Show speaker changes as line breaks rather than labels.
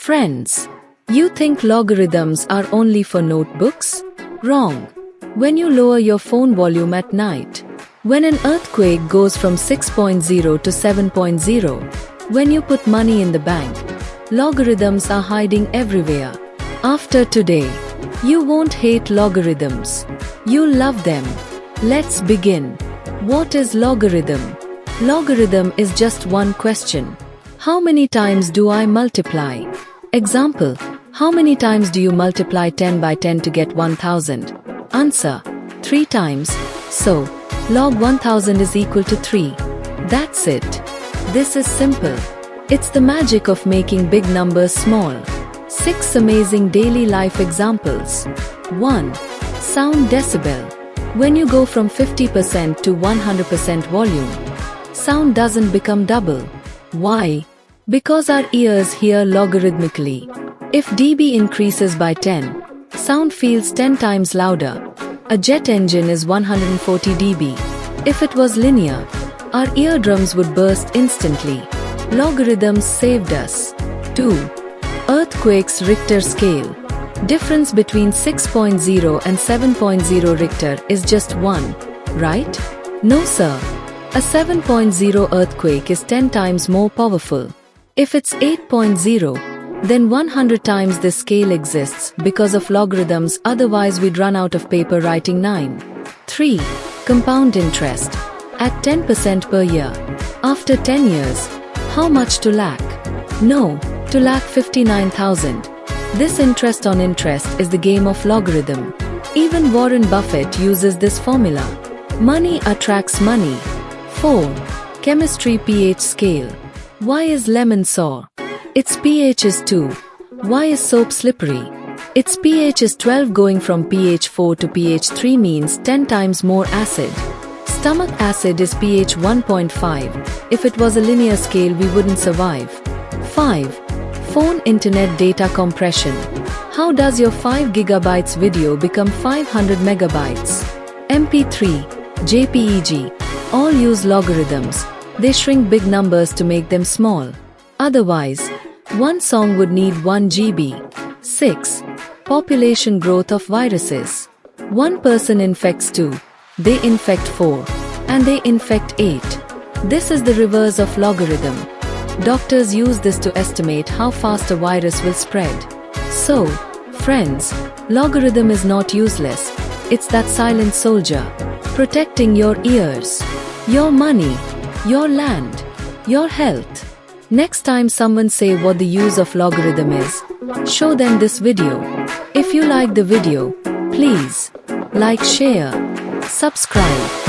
Friends, you think logarithms are only for notebooks? Wrong. When you lower your phone volume at night, when an earthquake goes from 6.0 to 7.0, when you put money in the bank, logarithms are hiding everywhere. After today, you won't hate logarithms. You'll love them. Let's begin. What is logarithm? Logarithm is just one question. How many times do I multiply? Example, how many times do you multiply 10 by 10 to get 1000? Answer, 3 times. So, log 1000 is equal to 3. That's it. This is simple. It's the magic of making big numbers small. 6 amazing daily life examples. 1. Sound decibel. When you go from 50% to 100% volume, sound doesn't become double. Why? Because our ears hear logarithmically. If dB increases by 10, sound feels 10 times louder. A jet engine is 140 dB. If it was linear, our eardrums would burst instantly. Logarithms saved us. 2. Earthquakes Richter Scale. Difference between 6.0 and 7.0 Richter is just 1, right? No sir. A 7.0 earthquake is 10 times more powerful. If it's 8.0, then 100 times this scale exists because of logarithms, otherwise we'd run out of paper writing 9. 3. Compound interest. At 10% per year. After 10 years, how much to lack? No, to lack 59,000. This interest on interest is the game of logarithm. Even Warren Buffett uses this formula. Money attracts money. 4. Chemistry pH scale. Why is lemon sour? Its pH is 2. Why is soap slippery? Its pH is 12. Going from pH 4 to pH 3 means 10 times more acid. Stomach acid is pH 1.5. If it was a linear scale, we wouldn't survive. 5. Phone internet data compression. How does your 5 GB video become 500 megabytes? MP3, JPEG, all use logarithms. They shrink big numbers to make them small. Otherwise, one song would need 1 GB. 6. Population growth of viruses. One person infects 2, they infect 4, and they infect 8. This is the reverse of logarithm. Doctors use this to estimate how fast a virus will spread. So, friends, logarithm is not useless. It's that silent soldier, protecting your ears, your money, your land, your health. Next time someone say what the use of logarithm is, show them this video. If you like the video, please like, share, subscribe.